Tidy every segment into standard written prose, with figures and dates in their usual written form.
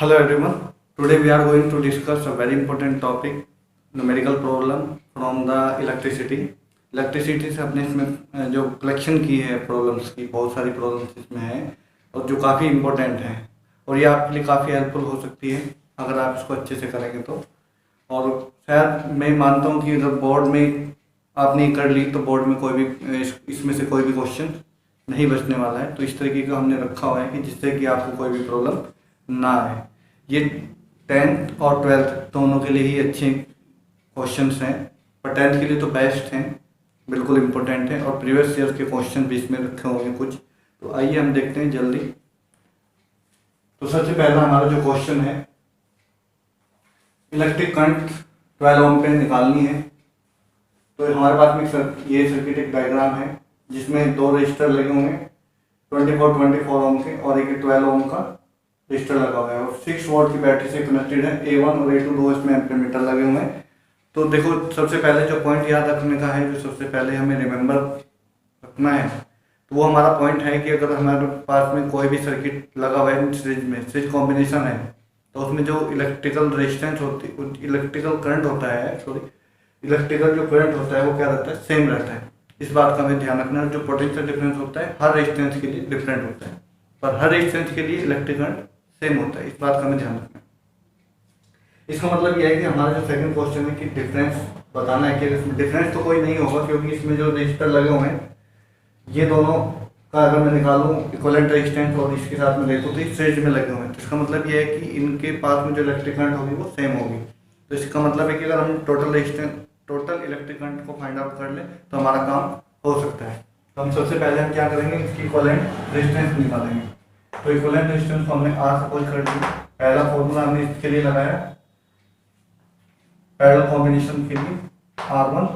Hello everyone. Today we are going to discuss a very important topic, numerical problem from the electricity. Electricity से अपने इसमें जो collection की है problems की, बहुत सारी प्रॉब्लम्स इसमें हैं और जो काफ़ी इम्पोर्टेंट हैं और ये आपके लिए काफ़ी हेल्पफुल हो सकती है अगर आप इसको अच्छे से करेंगे तो। और शायद मैं मानता हूँ कि अगर बोर्ड में आपने कर ली तो बोर्ड में कोई भी इसमें से कोई भी क्वेश्चन नहीं बचने वाला है। तो इस तरीके का हमने रखा हुआ है कि जिससे कि आपको कोई भी प्रॉब्लम ना आए। ये 10th और 12th दोनों के लिए ही अच्छे क्वेश्चंस हैं, पर 10th के लिए तो बेस्ट हैं, बिल्कुल इम्पोर्टेंट है और प्रीवियस ईयर के क्वेश्चन भी इसमें रखे हुए हैं कुछ। तो आइए हम देखते हैं जल्दी। तो सबसे पहला हमारा जो क्वेश्चन है, इलेक्ट्रिक करंट 12 ओम पे निकालनी है। तो हमारे पास में ये सर्किट एक डायग्राम है जिसमें दो रजिस्टर लगे हुए हैं 24 ओम के और एक 12 ओम का रजिस्टर लगा हुआ है और 6 वोल्ट की बैटरी से कनेक्टेड है। A1 और A2 दो इसमें एम्पीयर मीटर लगे हुए हैं। तो देखो सबसे पहले जो पॉइंट याद रखने का है, जो सबसे पहले हमें रिमेंबर रखना है, तो वो हमारा पॉइंट है कि अगर हमारे पास में कोई भी सर्किट लगा हुआ है सीरीज में, सीरीज कॉम्बिनेशन है, तो उसमें जो इलेक्ट्रिकल रेजिस्टेंस होती, इलेक्ट्रिकल करंट होता है, इलेक्ट्रिकल जो करंट होता है वो क्या रहता है, सेम रहता है। इस बात का हमें ध्यान रखना है। जो पोटेंशियल डिफरेंस होता है हर रेजिस्टेंस के लिए डिफरेंट होता है, पर हर रेजिस्टेंस के लिए इलेक्ट्रिक करंट सेम होता है। इस बात का हमें ध्यान रखना है। इसका मतलब यह है कि हमारा जो सेकंड क्वेश्चन है कि डिफरेंस बताना है कि इसमें डिफरेंस तो कोई नहीं होगा, क्योंकि इसमें जो रजिस्टर लगे हुए हैं ये दोनों का अगर मैं निकालूं इक्विवेलेंट रेजिस्टेंस और इसके साथ में देखूं तो इस सीरीज में लगे हुए हैं। तो इसका मतलब ये है कि इनके पास में जो इलेक्ट्रिक करंट होगी वो सेम होगी। तो इसका मतलब है कि अगर हम टोटल इलेक्ट्रिक करंट को फाइंड आउट कर लें तो हमारा काम हो सकता है। तो हम सबसे पहले हम क्या करेंगे, इसकी इक्विवेलेंट रेजिस्टेंस निकालेंगे। तो इक्विवेलेंट रेजिस्टेंस को हमने R सपोज कर दिया। पहला फॉर्मूला हमने इसके लिए लगाया पैरेलल कॉम्बिनेशन के लिए, R1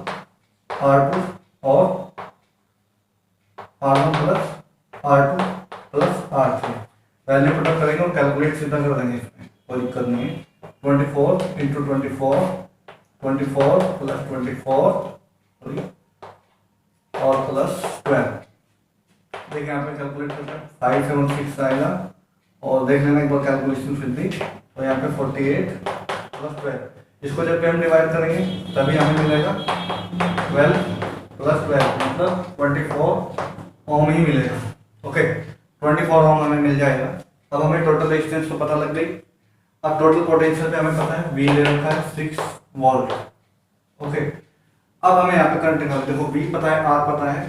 R2 और R1 plus R2 plus R3 value put करेंगे और कैलकुलेट सीधा कर देंगे। इसमें कोई दिक्कत नहीं है। 24 इंटू 24 प्लस 24 और प्लस 12। देखिए यहाँ पे कैलकुलेट करते हैं 576 आएगा और देख लेना एक बार कैलकुलेशन फिर भी। तो यहाँ पे 48 प्लस 12, इसको जब हम डिवाइड करेंगे तभी हमें मिलेगा 12 प्लस 12 मतलब 24 ओम ही मिलेगा। ओके, 24 ओम हमें मिल जाएगा। अब हमें टोटल रेजिस्टेंस तो पता लग गई। अब टोटल पोटेंशियल पे हमें पता है V ले रखा है 6 वोल्ट। ओके, अब हमें यहाँ पे करंट निकालना। देखो V पता है, R पता है,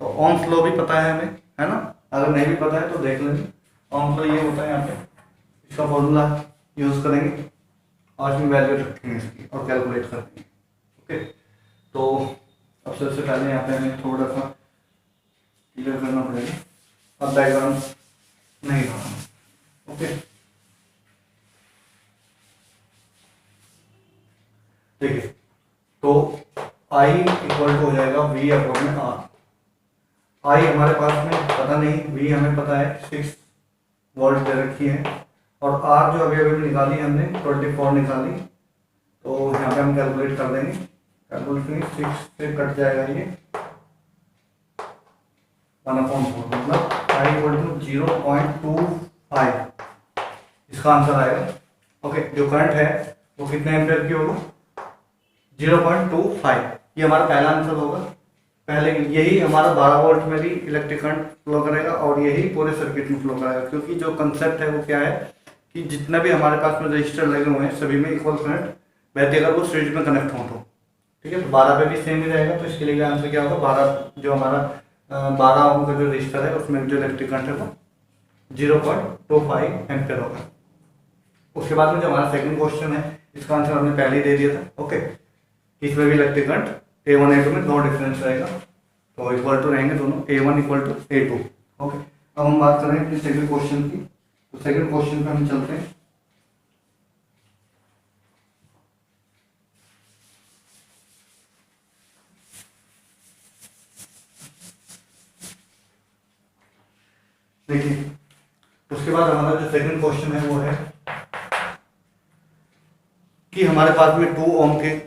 तो ओम्स लॉ भी पता है हमें, है ना। अगर नहीं भी पता है तो देख लेंगे। ओम्स लॉ ये होता है, यहाँ पे इसका फॉर्मूला यूज करेंगे और इसमें वैल्यू रखेंगे इसकी और कैलकुलेट करेंगे। ओके, तो अब सबसे पहले यहाँ पे हमें थोड़ा सा क्लियर करना पड़ेगा। अब डायग्राम नहीं बनाना। ओके, देखिए तो I इक्वल टू हो जाएगा V अपॉन में R। I हमारे पास में पता नहीं, V हमें पता है 6 वोल्ट दे रखी है और R जो अभी अभी निकाली हमने 24 निकाली। तो यहाँ पे हम कैलकुलेट कर देंगे। कैलकुलेट 6 से कट जाएगा ये 1/4 मतलब I इक्वल टू 0.25 इसका आंसर आएगा। ओके, जो करंट है वो कितने एम्पियर की होगी, 0.25। ये हमारा पहला आंसर होगा। पहले यही हमारा 12 वोल्ट में भी इलेक्ट्रिक करंट फ्लो करेगा और यही पूरे सर्किट में फ्लो करेगा, क्योंकि जो कंसेप्ट है वो क्या है कि जितना भी हमारे पास में रजिस्टर लगे हुए हैं सभी में इक्वल करंट बहती है अगर वो सीरीज में कनेक्ट हो तो। ठीक है, तो 12 पे भी सेम ही रहेगा। तो इसके लिए आंसर क्या होगा, 12 जो हमारा 12 ओम का जो रजिस्टर है उसमें जो इलेक्ट्रिक करंट है वो 0.25 एम्पियर होगा। उसके बाद में जो हमारा सेकंड क्वेश्चन है इसका आंसर हमने पहले ही दे दिया था। ओके, इसमें भी इलेक्ट्रिक करंट A1 A2 में नो डिफरेंस रहेगा, तो इक्वल टू रहेंगे दोनों, A1 equal to A2। Okay, अब हम बात करें अपने सेकंड क्वेश्चन की। तो सेकंड क्वेश्चन पे हम चलते हैं। देखिए उसके बाद हमारा जो सेकंड क्वेश्चन है वो है कि हमारे पास में 2 ओम के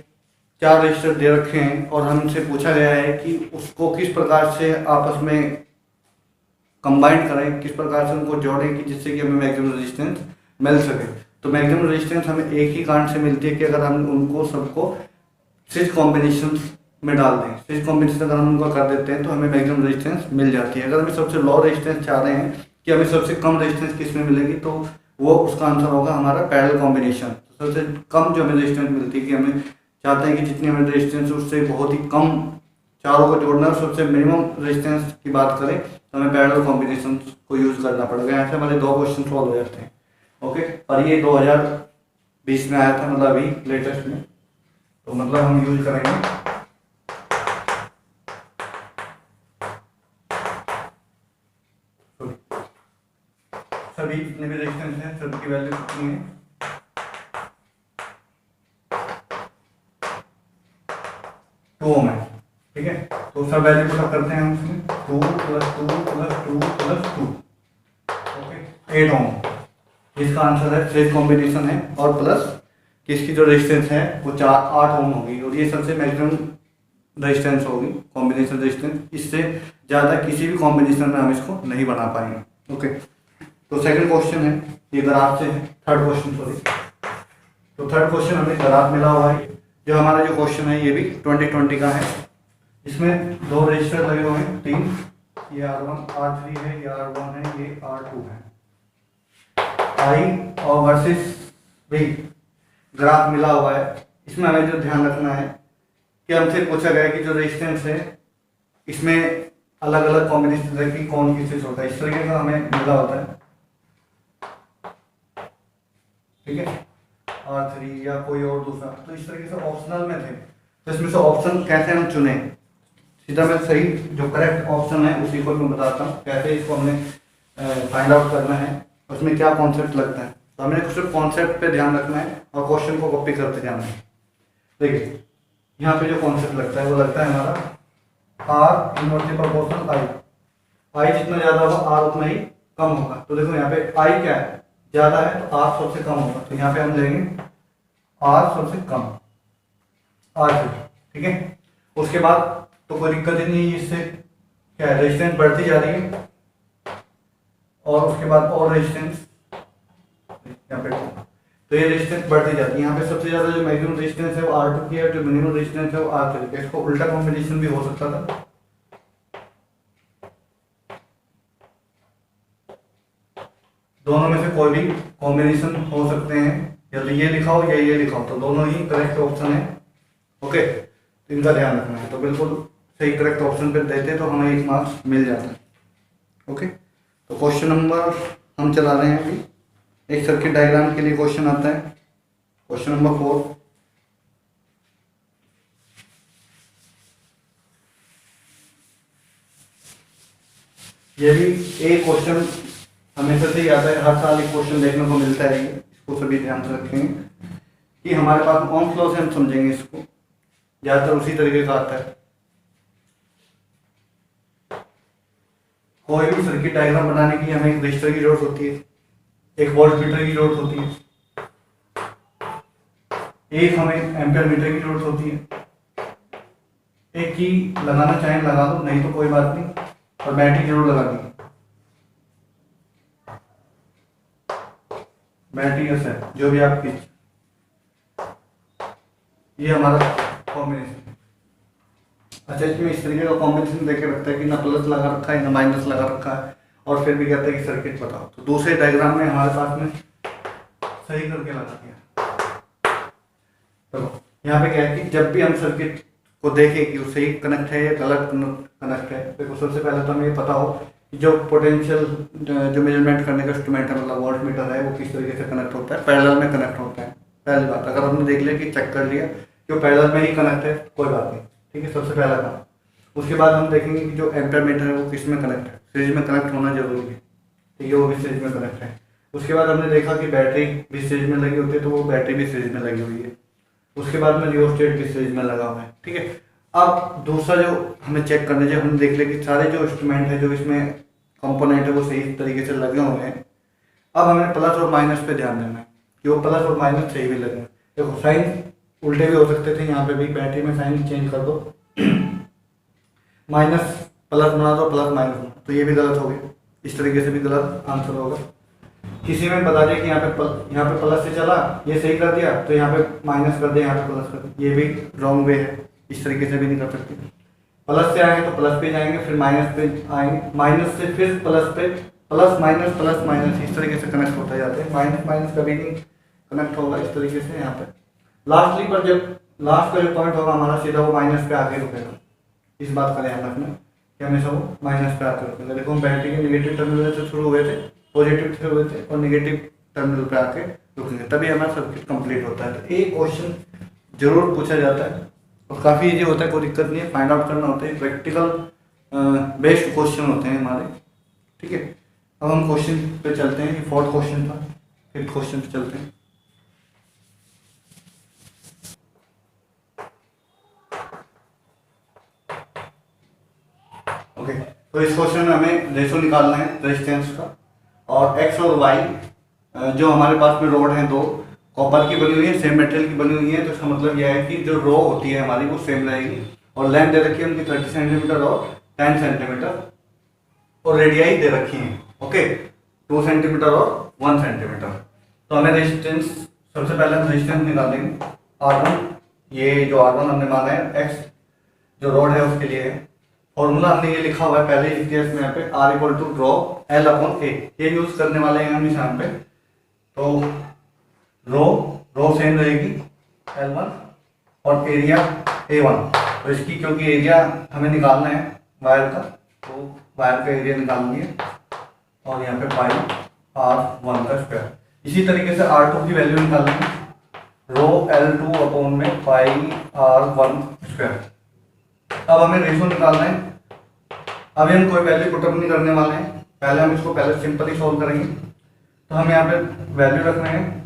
4 रजिस्टर दे रखे हैं और हमसे पूछा गया है कि उसको किस प्रकार से आपस में कंबाइन करें, किस प्रकार से उनको जोड़ें कि जिससे कि हमें मैक्सिमम रेजिस्टेंस मिल सके। तो मैक्सिमम रेजिस्टेंस हमें एक ही कारण से मिलती है कि अगर हम उनको सबको स्विच कॉम्बिनेशन में डाल दें। स्विच कॉम्बिनेशन अगर हम उनका कर देते हैं तो हमें मैक्सिमम रेजिस्टेंस मिल जाती है। अगर हमें सबसे लो रेजिस्टेंस चाह रहे हैं कि हमें सबसे कम रेजिस्टेंस किस में मिलेगी, तो वो उसका आंसर होगा हमारा पैरेलल कॉम्बिनेशन। तो सबसे कम जो हमें रेजिस्टेंस मिलती है कि हमें चाहते हैं कि जितनी हमें रेजिस्टेंस उससे बहुत ही कम चारों को जोड़ना है और सबसे मिनिमम रेजिस्टेंस की बात करें तो हमें पैरेलल कॉम्बिनेशन को यूज करना पड़ेगा। यहाँ से हमारे 2 क्वेश्चन सॉल्व हो जाते हैं। ओके, और ये 2020 में आया था, मतलब अभी लेटेस्ट में, तो मतलब हम यूज करेंगे सभी जितने भी रेजिस्टेंस हैं सभी की वैल्यू कितनी है, 2 ओम है। ठीक है, तो सब वैल्यू पुट करते हैं हम इसमें 2 + 2 + 2 + 2, ओके 8 ओम। इसका आंसर है स्विच कॉम्बिनेशन है, और प्लस कि इसकी जो रेजिस्टेंस है वो 8 ओम होगी, और ये सबसे मैक्सिमम रेजिस्टेंस होगी कॉम्बिनेशन रेजिस्टेंस। इससे ज़्यादा किसी भी कॉम्बिनेशन में हम इसको नहीं बना पाएंगे। ओके, तो सेकंड क्वेश्चन है, ये ग्राफ से है, थर्ड क्वेश्चन सॉरी। तो थर्ड क्वेश्चन हमें ग्राफ मिला हुआ है। जो हमारा जो क्वेश्चन है ये भी 2020 का है। इसमें 2 रजिस्टर लगे हुए हैं, 3, ये R1 R3 है, ये R1 है, ये R2 है। I और वर्सेस भी ग्राफ मिला हुआ है। इसमें हमें जो ध्यान रखना है कि हमसे पूछा गया कि जो रेजिस्टेंस है इसमें अलग अलग कॉम्बिनेशन है कि कौन किससे छोटा है, इस तरीके का हमें मिला होता है। ठीक है, R3 या कोई और दूसरा, तो इस तरीके से ऑप्शनल में थे, तो इसमें से ऑप्शन कैसे हम चुने, सीधा मैं सही जो करेक्ट ऑप्शन है उसी को मैं बताता हूँ कैसे इसको हमें फाइंड आउट करना है, उसमें क्या कॉन्सेप्ट लगता है। तो हमें सिर्फ कॉन्सेप्ट पे ध्यान रखना है और क्वेश्चन को कॉपी करते जाना है। देखिए यहाँ पे जो कॉन्सेप्ट लगता है वो लगता है हमारा R इनवर्सली प्रोपोर्शनल I जितना ज़्यादा होगा R उतना ही कम होगा। तो देखो यहाँ पे I क्या है, ज़्यादा है तो R सबसे कम होगा, तो यहाँ पे हम लेंगे R सबसे कम, R3। ठीक है, उसके बाद तो कोई दिक्कत ही नहीं है, इससे क्या है रेजिस्टेंस बढ़ती जा रही है, और उसके बाद और रेजिस्टेंस यहाँ पे, तो ये रेजिस्टेंस बढ़ती जाती है। यहाँ पे सबसे ज्यादा जो मैक्सिमम रेजिस्टेंस है वो R2 की है, जो मिनिमम रेजिस्टेंस है वो R3 की है। इसको उल्टा कॉम्बिनेशन भी हो सकता था, दोनों में से कोई भी कॉम्बिनेशन हो सकते हैं, या तो ये लिखा हो या ये लिखा हो, तो दोनों ही करेक्ट ऑप्शन है। ओके, तो इनका ध्यान रखना है। तो बिल्कुल सही करेक्ट ऑप्शन पे देते तो हमें 1 मार्क्स मिल जाता है। ओके, तो क्वेश्चन नंबर हम चला रहे हैं अभी, एक सर्किट डायग्राम के लिए क्वेश्चन आता है, क्वेश्चन नंबर 4। ये भी एक क्वेश्चन हमेशा से ही आता है, हर साल एक क्वेश्चन देखने को मिलता है, इसको सभी ध्यान से रखेंगे कि हमारे पास ओम्स लॉ से हम समझेंगे इसको, ज्यादातर उसी तरीके का आता है। कोई भी सर्किट डायग्राम बनाने के लिए हमें एक रजिस्टर की जरूरत होती है, एक वोल्टमीटर की जरूरत होती है, एक हमें एम्पीयर मीटर की जरूरत होती है, एक की लगाना चाहें लगा दो, नहीं तो कोई बात नहीं, और बैटरी जरूर लगा दी, बैटरी या सेल जो भी आपकी, ये हमारा कॉम्बिनेशन। अच्छा, इसमें इस तरीके का कॉम्बिनेशन देके रखता है कि ना प्लस लगा रखा है ना माइनस लगा रखा है, और फिर भी कहता है कि सर्किट बताओ। तो दूसरे डायग्राम में हमारे पास में सही करके लगा दिया। तो यहाँ पे क्या है कि जब भी हम सर्किट को देखें कि वो सही कनेक्ट है या गलत कनेक्ट है, तो सबसे पहले तो हमें ये पता हो कि जो पोटेंशियल जो मेजरमेंट करने का इंस्ट्रूमेंट है, मतलब वोल्ट मीटर है, वो किस तरीके से कनेक्ट होता है, पैरेलल में कनेक्ट होता है। पहली बात, अगर हमने देख लिया कि चेक कर लिया कि वो पैरेलल में ही कनेक्ट है, कोई बात नहीं, ठीक है, सबसे पहला काम। उसके बाद हम देखेंगे कि जो एम्पीयर मीटर है वो किस में कनेक्ट है, सीरीज में कनेक्ट होना जरूरी है, ठीक है, वो भी सीरीज में कनेक्ट है। उसके बाद हमने देखा कि बैटरी भी सीरीज में लगी होती है, तो वो बैटरी भी सीरीज में लगी हुई है। उसके बाद में रियोस्टेट भी सीरीज में लगा हुआ है, ठीक है। अब दूसरा जो हमें चेक करना चाहिए, हमने देख लिया कि सारे जो इंस्ट्रूमेंट है, जो इसमें कंपोनेंट है, वो सही तरीके से लगे हुए हैं। अब हमें प्लस और माइनस पे ध्यान देना है कि वो प्लस और माइनस सही भी लगे। देखो साइन उल्टे भी हो सकते थे, यहाँ पे भी बैटरी में साइन चेंज कर दो, माइनस प्लस बना दो, प्लस माइनस बना, तो ये भी गलत हो गया, इस तरीके से भी गलत आंसर होगा। किसी में बता दिया कि यहाँ पे प्लस से चला, ये सही कर दिया, तो यहाँ पे माइनस कर दिया, यहाँ पे प्लस कर दिया, ये भी रॉन्ग वे है, इस तरीके से भी नहीं कर सकते। प्लस से आएंगे तो प्लस पे जाएंगे, फिर माइनस पे आएंगे, माइनस से फिर प्लस पे, प्लस माइनस, इस तरीके से कनेक्ट होता जाते हैं। माइनस माइनस कभी नहीं कनेक्ट होगा इस तरीके से यहाँ पे। लास्टली पर जब लास्ट का जो पॉइंट होगा हमारा सीधा वो माइनस पे आके रुकेगा। इस बात का ध्यान रखना कि हमेशा वो माइनस पे आके रुकेगा। देखो हम बैटरी के नेगेटिव टर्मिनल से शुरू हुए थे, पॉजिटिव से हुए थे, और नेगेटिव टर्मिनल पे आके रुकेंगे, तभी हमारा सर्किट कंप्लीट होता है। तो एक क्वेश्चन जरूर पूछा जाता है और काफ़ी इजी होता है, कोई दिक्कत नहीं है, फाइंड आउट करना होता है। प्रैक्टिकल बेस्ड क्वेश्चन होते हैं हमारे, ठीक है। अब हम क्वेश्चन पे चलते हैं, ये 4th क्वेश्चन था, 5th क्वेश्चन पे चलते हैं। ओके, तो इस क्वेश्चन में हमें रेशो निकालना है रेजिस्टेंस का, और एक्स और वाई जो हमारे पास में रोड है दो कॉपर की बनी हुई है, सेम मेटेरियल की बनी हुई है, तो इसका मतलब यह है कि जो रो होती है हमारी वो सेम रहेगी, और लेंथ दे रखी है उनकी 30 सेंटीमीटर और 10 सेंटीमीटर, और रेडियाई दे रखी है, ओके, 2 सेंटीमीटर और 1 सेंटीमीटर। तो हमें रेजिस्टेंस, सबसे पहले हम रेजिस्टेंस निकालेंगे R1, ये जो R1 हमने माना है एक्स जो रोड है उसके लिए है। फॉर्मूला हमने ये लिखा हुआ है पहले ही लिख इसमें यहाँ पे, R equal to rho L upon A, ये यूज करने वाले हैं हम यहाँ पे। तो रो सेम रहेगी L1 और एरिया A1, तो इसकी क्योंकि एरिया हमें निकालना है वायर का, तो वायर का एरिया निकाल दिए, और यहाँ पे पाई R1 का स्क्वायर। इसी तरीके से R2 की वैल्यू निकालेंगे, रो L2 अपॉन में पाई R1 स्क्वायर। अब हमें रेशो निकालना है, अभी हम कोई वैल्यू पुटअप नहीं करने वाले हैं, पहले हम इसको पहले सिंपल ही सॉल्व करेंगे। तो हम यहाँ पे वैल्यू रख रहे हैं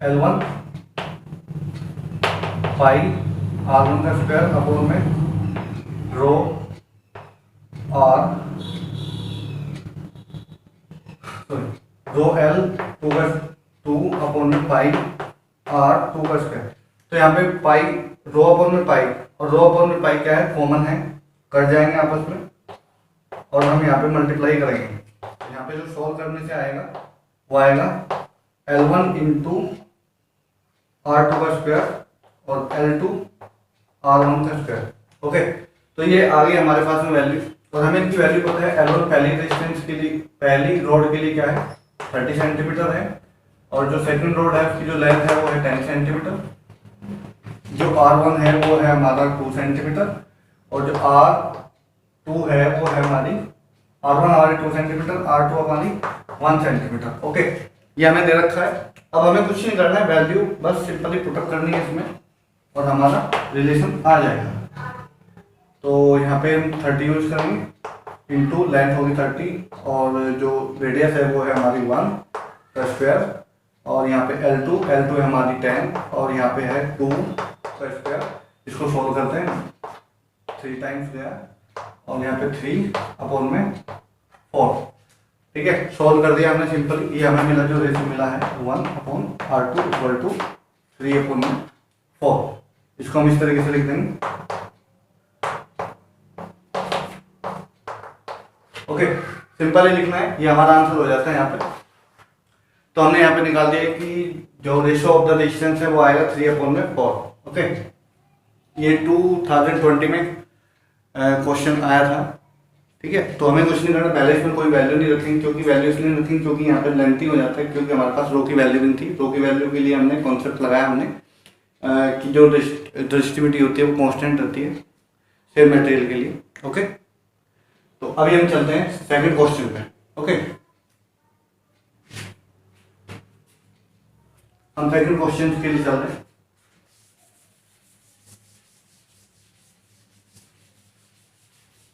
L1 पाई R1 का स्क्वायर अपॉन में रो L2 अपॉन में पाई R2 का स्क्वायर। तो यहाँ पे पाई रो अपॉन में पाई, और रो अपॉन में पाई क्या है, कॉमन है, कट जाएंगे आपस में, और हम यहाँ पे मल्टीप्लाई करेंगे। यहाँ पे जो सॉल्व करने से आएगा वो आएगा L1 इंटू R2 का स्क्वायर और L2 R1 का स्क्वायर, ओके। तो ये आ गई हमारे पास में वैल्यू, और हमें इनकी वैल्यू पता है। L1 पहली रेजिस्टेंस के लिए, पहली रोड के लिए क्या है, 30 सेंटीमीटर है, और जो सेकंड रोड है उसकी जो लेंथ है वो है 10 सेंटीमीटर, जो R1 है वो है हमारा 2 सेंटीमीटर, और जो R2 है वो है हमारी, R1 हमारी 2 सेंटीमीटर, R2 हमारी 1 सेंटीमीटर, ओके। ये हमें दे रखा है। अब हमें कुछ नहीं करना है, वैल्यू बस सिंपली पुटअप करनी है इसमें, और हमारा रिलेशन आ जाएगा। तो यहाँ पे हम 30 यूज करेंगे, इंटू लेंथ होगी 30, और जो रेडियस है वो है हमारी 1 का स्क्वायर, और यहाँ पे L2 है हमारी 10, और यहाँ पे है 2 का स्क्वायर। इसको सोल्व करते हैं, 3 टाइम्स गया, और यहाँ पे 3 अपॉन में 4, ठीक है। सोल्व कर दिया हमने सिंपल, ये हमें मिला, जो रेशियो मिला है 1 upon R2 equal to 3 upon में 4। इसको हम इस तरीके से लिख देंगे, ओके। सिंपल ही लिखना है, ये हमारा आंसर हो जाता है यहाँ पे। तो हमने यहाँ पे निकाल दिया कि जो रेशियो ऑफ द रेजिस्टेंस है वो आएगा 3 अपॉन में 4, ओके। ये 2020 में क्वेश्चन आया था, ठीक है। तो हमें कुछ नहीं करना, पहले इसमें कोई वैल्यू नहीं रखेंगे, क्योंकि वैल्यू इसलिए नहीं रखेंगे क्योंकि यहाँ पे लेंथी हो जाता है, क्योंकि हमारे पास रो की वैल्यू नहीं थी। रो की वैल्यू के लिए हमने कॉन्सेप्ट लगाया हमने कि जो रेजिस्टिविटी होती है वो कांस्टेंट रहती है सेम मटेरियल के लिए, ओके। तो अभी हम चलते हैं सेकंड क्वेश्चन पे, ओके। हम सेकंड क्वेश्चन के लिए चल रहे हैं,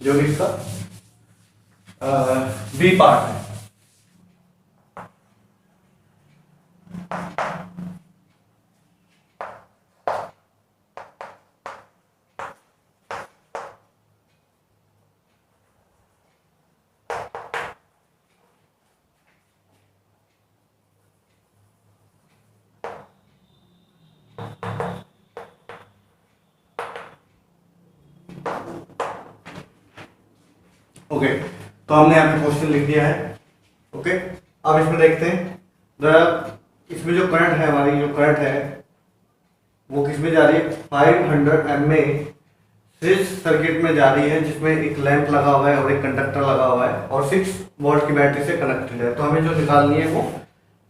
जो कि इसका बी पार्ट है। ओके, तो हमने यहाँ पे क्वेश्चन लिख दिया है, ओके। अब इसमें देखते हैं इसमें जो करंट है, हमारी जो करंट है वो किस में जा रही है, 500 mA सीरीज सर्किट में जा रही है, जिसमें एक लैंप लगा हुआ है और एक कंडक्टर लगा हुआ है और 6 वोल्ट की बैटरी से कनेक्टेड है। तो हमें जो निकालनी है वो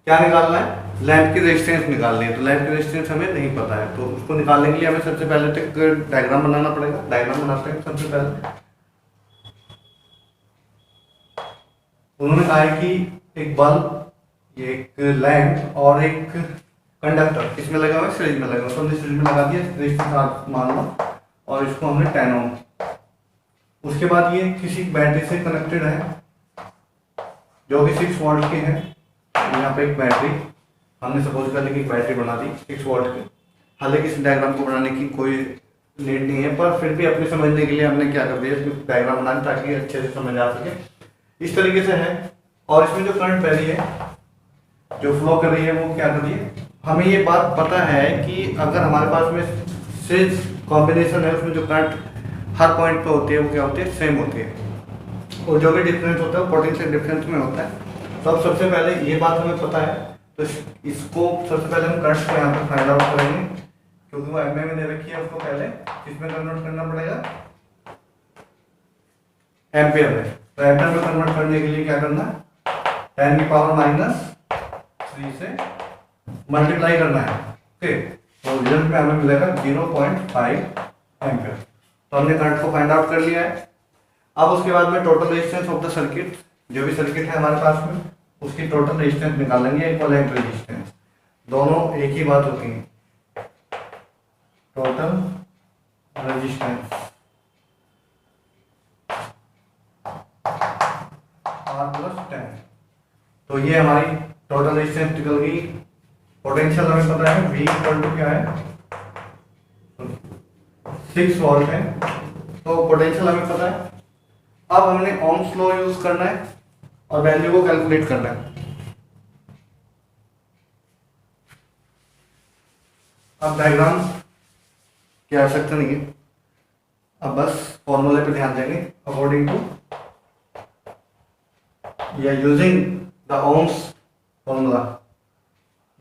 क्या निकालना है, लैंप की रेजिस्टेंस निकालनी है। तो लैंप की रेजिस्टेंस हमें नहीं पता है, तो उसको निकालने के लिए हमें सबसे पहले तो एक डायग्राम बनाना पड़ेगा। डायग्राम बनाते हैं सबसे पहले। उन्होंने कहा है कि एक बल्ब, एक लैंप और एक कंडक्टर इसमें लगा हुआ है, सीरीज में लगा हुआ है। तो हमने सीरीज में लगा दिया, रेजिस्टेंस मान लो, और इसको हमने 10 ओम। उसके बाद ये किसी बैटरी से कनेक्टेड है जो कि 6 वोल्ट की है। यहाँ पे एक बैटरी हमने सपोज कर ली कि बैटरी बना दी 6 वोल्ट की। हालांकि इस डायग्राम को बनाने की कोई नीड नहीं है, पर फिर भी अपने समझने के लिए हमने क्या कर दिया, इसमें डायग्राम बना दी ताकि अच्छे से समझ आ सके। इस तरीके से है। और इसमें जो करंट बह रही है, जो फ्लो कर रही है, वो क्या कर रही है, हमें ये बात पता है कि अगर हमारे पास में सीरीज कॉम्बिनेशन है, उसमें जो करंट हर पॉइंट पे होती है वो क्या होती है, सेम होती है, और जो भी डिफरेंस होता है वो पोटेंशियल डिफरेंस में होता है। तो अब सबसे पहले ये बात हमें पता है, तो इसको सबसे पहले हम करंट को यहाँ पर फाइंड आउट करेंगे, क्योंकि वो एमए में दे रखी है। उसको पहले किसमें कन्वर्ट करना पड़ेगा, एम्पियर में। तो एम्पियर में कन्वर्ट करने के लिए क्या करना है, 10 की पावर -3 से मल्टीप्लाई करना है। ओके, तो रिजल्ट में हमें मिलेगा 0.5 एम्पियर। तो हमने करंट को फाइंड आउट कर लिया है। अब उसके बाद में total resistance of the circuit, जो भी सर्किट है हमारे पास में, उसकी टोटल रेजिस्टेंस निकालेंगे, इक्विवेलेंट रेजिस्टेंस। दोनों एक ही बात होती है, टोटल रेजिस्टेंस R+10। तो ये हमारी टोटल रेजिस्टेंस निकल गई। पोटेंशियल हमें पता है V इक्वल टू क्या है, 6 वोल्ट है। तो पोटेंशियल हमें पता है। अब हमने ओम्स लॉ यूज करना है और वैल्यू को कैलकुलेट करना है। अब डायग्राम की आवश्यकता नहीं है, अब बस फॉर्मूले पे ध्यान देंगे। अकॉर्डिंग टू या यूजिंग द ओम्स फॉर्मूला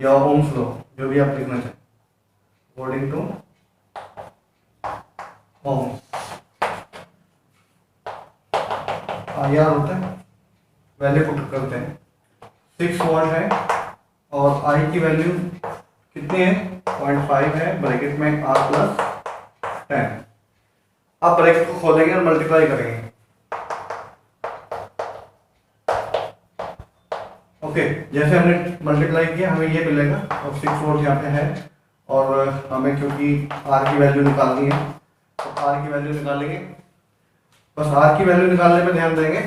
या ओम्स लॉ, जो भी आप लिखना चाहें, अकॉर्डिंग टू ओम्स। आईआर होता है, वैल्यू पुट करते हैं, 6 वोल्ट है और आई की वैल्यू कितनी है, 0.5 है, ब्रैकेट में R+10। अब ब्रैकेट को खोलेंगे और मल्टीप्लाई करेंगे। ओके, जैसे हमने मल्टीप्लाई किया हमें ये मिलेगा, और 6 वोल्ट यहाँ पे है, और हमें क्योंकि R की वैल्यू निकालनी है तो R की वैल्यू निकालेंगे। बस R की वैल्यू निकालने में ध्यान देंगे।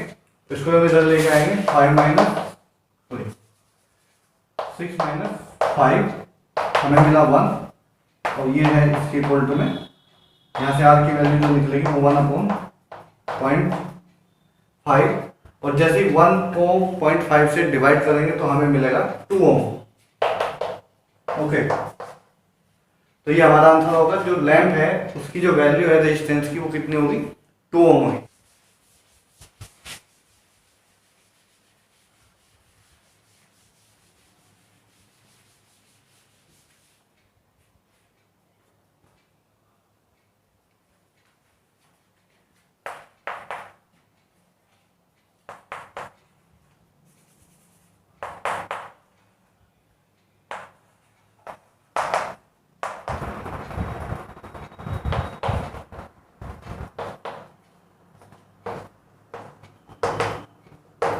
इसको हम इधर लेके आएंगे, 6 - 5 हमें मिला 1, और ये है इसके इक्वल टू में, यहाँ से R की वैल्यू जो निकलेगी वो 1/0.5, और जैसे ही 1 को 0.5 से डिवाइड करेंगे तो हमें मिलेगा 2 ओम। ओके, तो ये हमारा आंसर होगा। जो लैंप है उसकी जो वैल्यू है रेजिस्टेंस की, वो कितनी होगी, 2 ओम होगी।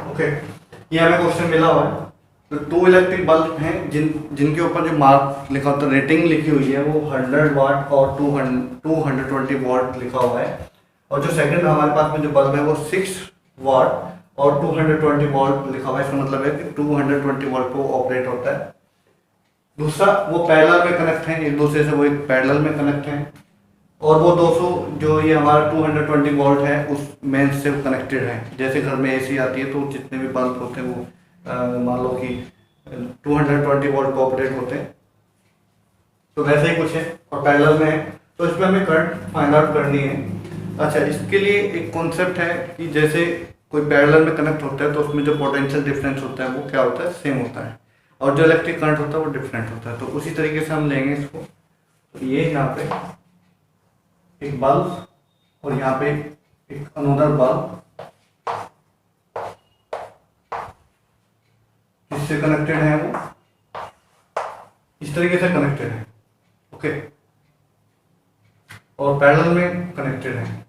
ओके, ये हमें क्वेश्चन मिला हुआ है। तो 2 इलेक्ट्रिक बल्ब हैं जिनके ऊपर जो मार्क लिखा होता है, रेटिंग लिखी हुई है, वो 100 वाट और 220 वाट लिखा हुआ है। और जो सेकंड हमारे पास में जो बल्ब है वो 6 वाट और 220 वाट लिखा हुआ है। इसका मतलब है कि 220 वाट पे वो ऑपरेट होता है। दूसरा, वो पैरेलल में कनेक्ट है एक दूसरे से, वो एक पैरेलल में कनेक्ट है। और वो 200 जो ये हमारा 220 वोल्ट है उस मेन से कनेक्टेड है। जैसे घर में एसी आती है तो जितने भी बल्ब होते हैं वो मान लो कि 220 वोल्ट पे ऑपरेट होते हैं, तो वैसे ही कुछ है और पैरेलल में है। तो इसमें हमें करंट फाइंड आउट करनी है। अच्छा, इसके लिए एक कॉन्सेप्ट है कि जैसे कोई पैरेलल में कनेक्ट होता है तो उसमें जो पोटेंशियल डिफरेंस होता है वो क्या होता है, सेम होता है। और जो इलेक्ट्रिक करंट होता है वो डिफरेंट होता है। तो उसी तरीके से हम लेंगे इसको। तो ये यहाँ पे एक बल्ब और यहाँ पे एक अनोदर बल्ब इससे कनेक्टेड है, वो इस तरीके से कनेक्टेड है, ओके, और पैरेलल में कनेक्टेड है।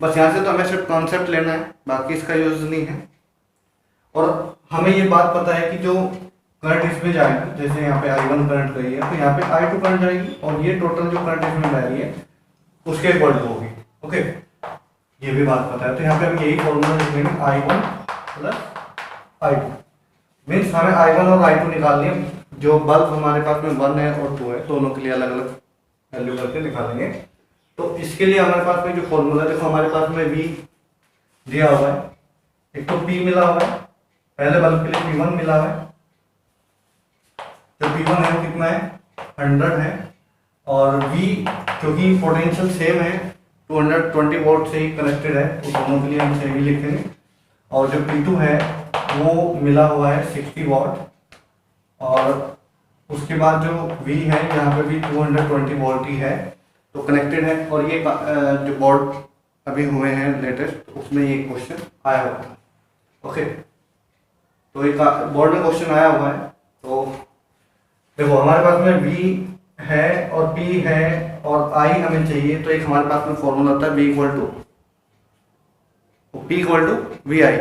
बस यहाँ से तो हमें सिर्फ कॉन्सेप्ट लेना है, बाकी इसका यूज नहीं है। और हमें ये बात पता है कि जो करंट इसमें जाएगी, जैसे यहाँ पे I1 करंट गई है तो यहाँ पे I2 करंट जाएगी और ये टोटल जो करंट इसमें बह रही है उसके इक्वल होगी, ओके, ये भी बात पता है। तो यहाँ पे हम यही फॉर्मूला लिख लेंगे, I1 प्लस I2 मीन्स हमें I1 और I2 निकालनी है। जो बल्ब हमारे पास में 1 है और 2 है, दोनों के लिए अलग अलग वैल्यू करके निकालेंगे। तो इसके लिए हमारे पास में जो फॉर्मूला, देखो हमारे पास में V दिया हुआ है, एक तो P मिला हुआ है, पहले बल्ब के लिए P1 मिला हुआ है, जो P1 है वो कितना है 100 है, और V क्योंकि पोटेंशियल सेम है 220 वोल्ट से ही कनेक्टेड है तो दोनों के लिए हम सेम ही लिखेंगे। और जो P2 है वो मिला हुआ है 60 वॉट, और उसके बाद जो V है यहाँ पे भी 220 वोल्ट ही है तो कनेक्टेड है। और ये जो बोर्ड अभी हुए हैं लेटेस्ट उसमें ये क्वेश्चन आया हुआ था, ओके, तो एक बोर्ड में क्वेश्चन आया हुआ है। तो देखो हमारे पास में V है और P है और I हमें चाहिए, तो एक हमारे पास में फॉर्मूला होता है P equal to V I,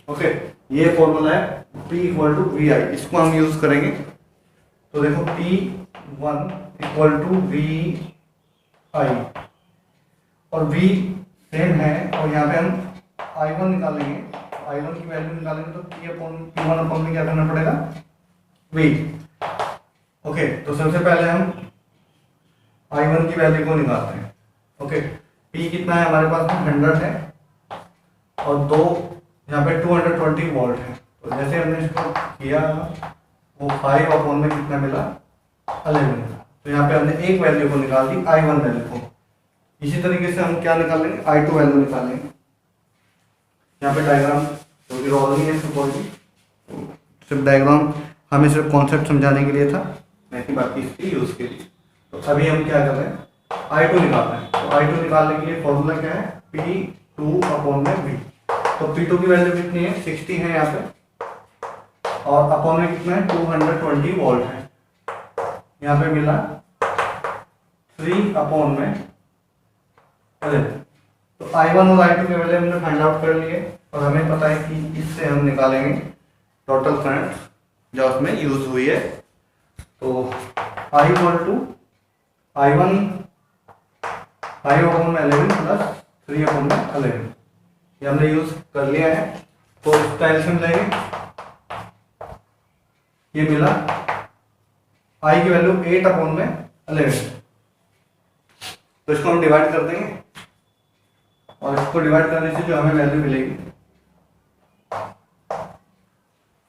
okay, ये फॉर्मूला है P equal to V I, इसको हम यूज करेंगे। तो देखो P1 इक्वल टू वी आई और V सेम है, और यहाँ पे हम I1 निकालेंगे, I1 की वैल्यू निकालेंगे तो P1 अपॉन में क्या करना पड़ेगा V, ओके। तो सबसे पहले हम I1 की वैल्यू को निकालते हैं, ओके। P कितना है हमारे पास में 100 है और दो यहाँ पे 220 वोल्ट है, तो जैसे हमने इसको किया वो 5 अपॉन में कितना मिला 11, तो यहाँ पे हमने एक वैल्यू को निकाल दी I1 वैल्यू को। इसी तरीके से हम क्या निकालेंगे I2 वैल्यू निकालेंगे। यहाँ पे डायग्राम क्योंकि रोल नहीं है इसको कोई भी, सिर्फ डायग्राम हमें सिर्फ कॉन्सेप्ट समझाने के लिए था, नहीं बाकी इसके यूज के लिए। तो अभी हम क्या कर रहे हैं I2 निकाल रहे हैं। तो I2 निकालने के लिए फॉर्मूला क्या है P2 अपॉन में V। तो P2 की वैल्यू कितनी है 60 है यहाँ पे, और अपॉन में कितना है 220 वोल्ट है, यहाँ पे मिला 3 अपॉन में 11। तो I1 और I2 के वैल्यू हमने फाइंड आउट कर लिए और हमें पता है कि इससे हम निकालेंगे टोटल करंट जो उसमें यूज हुई है। तो I equal to I1 5 upon में 11 प्लस 3 अपॉन में 11, ये हमने यूज कर लिया है। तो इसका एलसीएम लेंगे, ये मिला I की वैल्यू 8 अपॉन में 11, तो इसको हम डिवाइड कर देंगे और इसको डिवाइड करने से जो हमें वैल्यू मिलेगी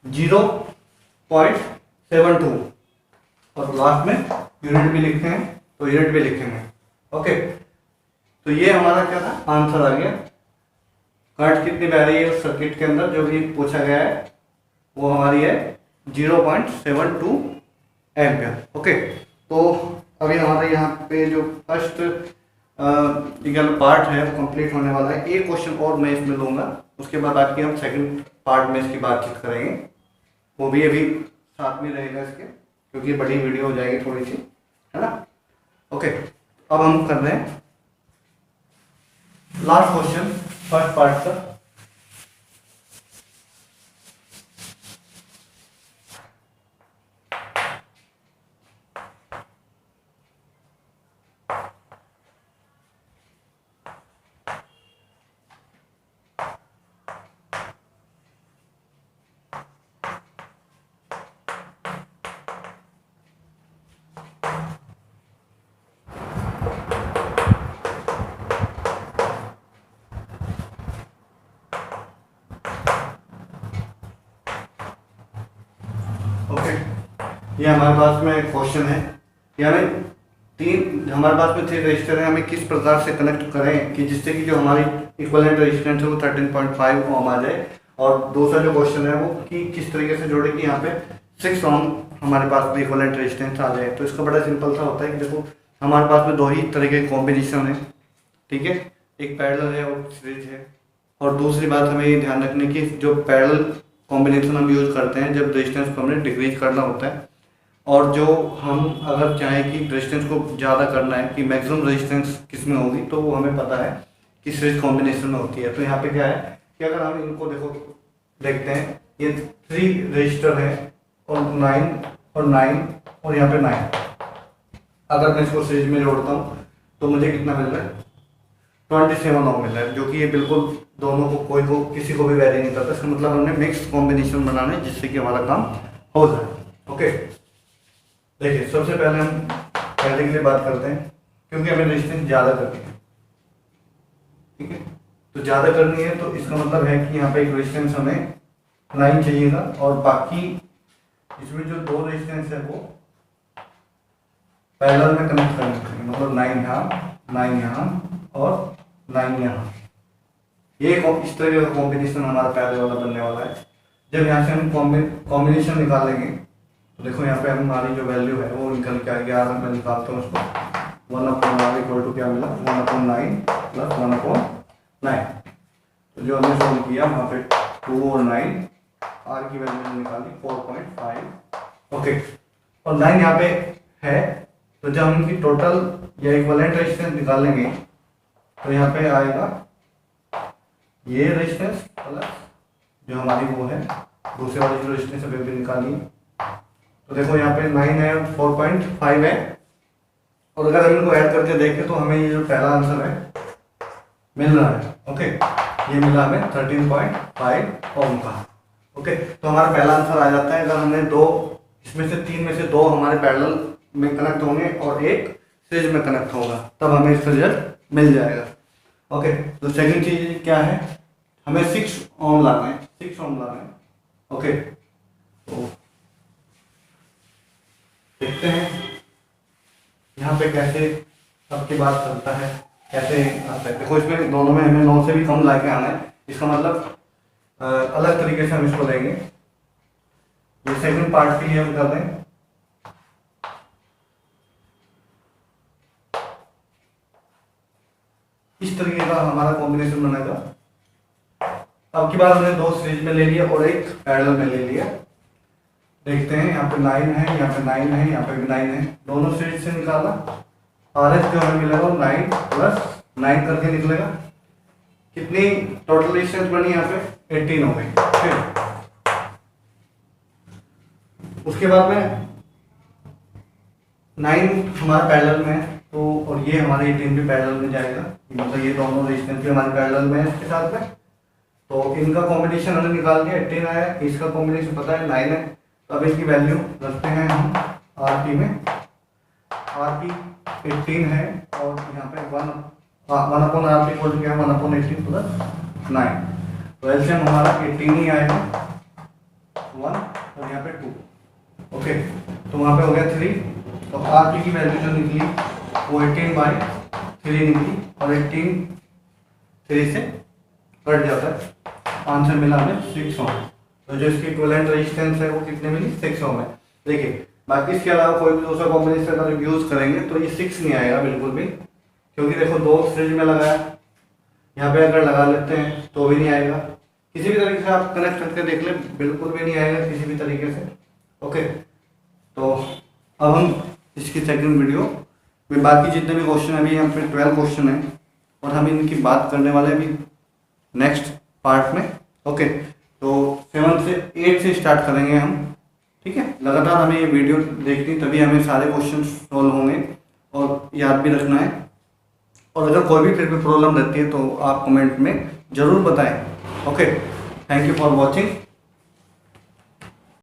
0.72, और लास्ट में यूनिट भी लिखते हैं तो यूनिट भी लिखेंगे, ओके। तो ये हमारा क्या था आंसर आ गया। करंट कितनी बह रही है उस सर्किट के अंदर जो भी पूछा गया है वो हमारी है 0.72 एम्पियर, ओके। तो अभी हमारा यहाँ पे जो फर्स्ट पार्ट है वो कंप्लीट होने वाला है। एक क्वेश्चन और मैं इसमें लूँगा, उसके बाद बाकी हम सेकंड पार्ट में इसकी बातचीत करेंगे, वो भी अभी साथ में रहेगा इसके, क्योंकि बड़ी वीडियो हो जाएगी थोड़ी सी, है ना, ओके। अब हम कर रहे हैं लास्ट क्वेश्चन फर्स्ट पार्ट का। ये हमारे पास में क्वेश्चन है कि हमें हमारे पास में 3 रजिस्टर हैं, हमें किस प्रकार से कनेक्ट करें कि जिससे कि जो हमारी इक्विवेलेंट रेजिस्टेंस है वो 13.5 ओम आ जाए, और दूसरा जो क्वेश्चन है वो कि किस तरीके से जोड़े कि यहाँ पे 6 ओम हमारे पास भी इक्विवेलेंट रेजिस्टेंस आ जाए। तो इसका बड़ा सिंपल सा होता है कि देखो हमारे पास में दो ही तरह के कॉम्बिनेशन है, ठीक है, एक पैरेलल है और सीरीज है। और दूसरी बात हमें ये ध्यान रखने की, जो पैरेलल कॉम्बिनेशन हम यूज़ करते हैं जब रेजिस्टेंस को हमें डिक्रीज करना होता है, और जो हम अगर चाहें कि रेजिस्टेंस को ज़्यादा करना है कि मैक्सिमम रेजिस्टेंस किस में होगी, तो वो हमें पता है कि सीरीज कॉम्बिनेशन में होती है। तो यहाँ पे क्या है कि अगर हम इनको देखते हैं, ये 3 रजिस्टर है और 9 और यहाँ पे 9, अगर मैं इसको सीरीज में जोड़ता हूँ तो मुझे कितना मिल रहा है, 27 ओम मिल रहा है, जो कि ये बिल्कुल दोनों को किसी को भी वैरी नहीं करता। इसका मतलब हमने मिक्स कॉम्बिनेशन बनाना है जिससे कि हमारा काम हो जाए। ओके, देखिए सबसे पहले हम पहले के लिए बात करते हैं, क्योंकि हमें रेजिस्टेंस ज़्यादा करनी है, ठीक है, तो ज़्यादा करनी है तो इसका मतलब है कि यहाँ पे एक रेजिस्टेंस हमें 9 चाहिएगा, और बाकी इसमें जो 2 रेजिस्टेंस है वो पैरेलल में कनेक्ट करने चाहिए, मतलब 9 यहाँ, 9 यहाँ और 9 यहाँ। ये इस तरह का कॉम्बिनेशन हमारा पहले वाला बनने वाला है। जब यहाँ से हम कॉम्बिनेशन निकालेंगे तो देखो यहाँ पे हमारी जो वैल्यू है वो निकल के आएगी। आज मैं निकालता हूँ उसको, 1/r इक्वल टू क्या मिला, 1/9 प्लस 1/9। तो जो हमने सोल्व किया वहाँ पे 2 और 9, r की वैल्यू निकाली 4.5। ओके, और 9 यहाँ पे है, तो जब हम इनकी टोटल या इक्विवेलेंट रेजिस्टेंस निकालेंगे तो यहाँ पे आएगा ये रेजिस्टेंस प्लस जो हमारी वो है दूसरे वाली जो रेजिस्टेंस है भी निकाली। तो देखो यहाँ पे 9 है, 4.5 है, और अगर हम इनको ऐड करके देखें तो हमें ये जो पहला आंसर है मिल रहा है। ओके, ये मिला हमें 13.5 ओम का। ओके, तो हमारा पहला आंसर आ जाता है। अगर हमने इसमें से 3 में से 2 हमारे पैरेलल में कनेक्ट होंगे और एक सीरीज में कनेक्ट होगा, तब हमें इसका रिजल्ट मिल जाएगा। ओके, तो सेकंड चीज क्या है, हमें 6 ओम लाना है, 6 ओम लाना है। ओके, तो देखते हैं यहाँ पे कैसे सबकी बात चलता है, कैसे आता है। देखो इसमें दोनों में हमें 9 से भी कम ला के आना है, इसका मतलब अलग तरीके से हम इसको लेंगे। ये सेकंड पार्ट के लिए हम कर रहे हैं। इस तरीके का हमारा कॉम्बिनेशन बनेगा। अब की बार हमने 2 सीरीज में ले लिया और एक पैरेलल में ले लिया। देखते हैं यहाँ पे 9 है, यहाँ पे 9 है, यहाँ पे भी 9 है, दोनों सीरीज से निकाला। RS जो हमें मिलेगा 9 प्लस 9 करके निकलेगा। कितनी टोटल रेजिस्टेंस बनी यहाँ पे, 18 हो गई। फिर उसके बाद में 9 हमारा पैरेलल में है, तो और ये हमारे 18 भी पैरेलल में जाएगा, मतलब ये दोनों रेजिस्टेंस भी हमारे पैरेलल में है इसके साथ में। तो इनका कॉम्बिनेशन हमने निकाल दिया, 18 आया, इसका कॉम्बिनेशन पता है 9 है। तो अब इसकी वैल्यू रखते हैं हम RP में। RP 18 है और यहाँ पे 1/RP इक्वल टू क्या है, 1/18 प्लस 9। तो एलसीएम हमारा 18 ही आएगा, 1 और यहाँ पे 2। ओके, तो वहाँ पे हो गया 3। तो RP की वैल्यू जो निकली वो 18/3 निकली, और 18 3 से कट जाता है, आंसर मिला हमें 6 ओम। तो जो इसकी इक्विवेलेंट रेजिस्टेंस है वो कितने मिली, 6 ओम है। देखिए बाकी इसके अलावा कोई भी दूसरा कॉम्बिनेशन अगर यूज करेंगे तो ये 6 नहीं आएगा बिल्कुल भी, क्योंकि देखो 2 सीरीज में लगाया, यहाँ पे अगर लगा लेते हैं तो भी नहीं आएगा। किसी भी तरीके से आप कनेक्ट करके देख ले, बिल्कुल भी नहीं आएगा किसी भी तरीके से। ओके, तो अब हम इसकी सेकंड वीडियो में बाकी जितने भी क्वेश्चन है, अभी यहाँ पे 12 क्वेश्चन है और हम इनकी बात करने वाले हैं अभी नेक्स्ट पार्ट में। ओके, तो 7 से 8 से स्टार्ट करेंगे हम, ठीक है। लगातार हमें ये वीडियो देखनी, तभी हमें सारे क्वेश्चन सॉल्व होंगे और याद भी रखना है। और अगर कोई भी फिर भी प्रॉब्लम रहती है तो आप कमेंट में ज़रूर बताएं। Okay, thank you for watching.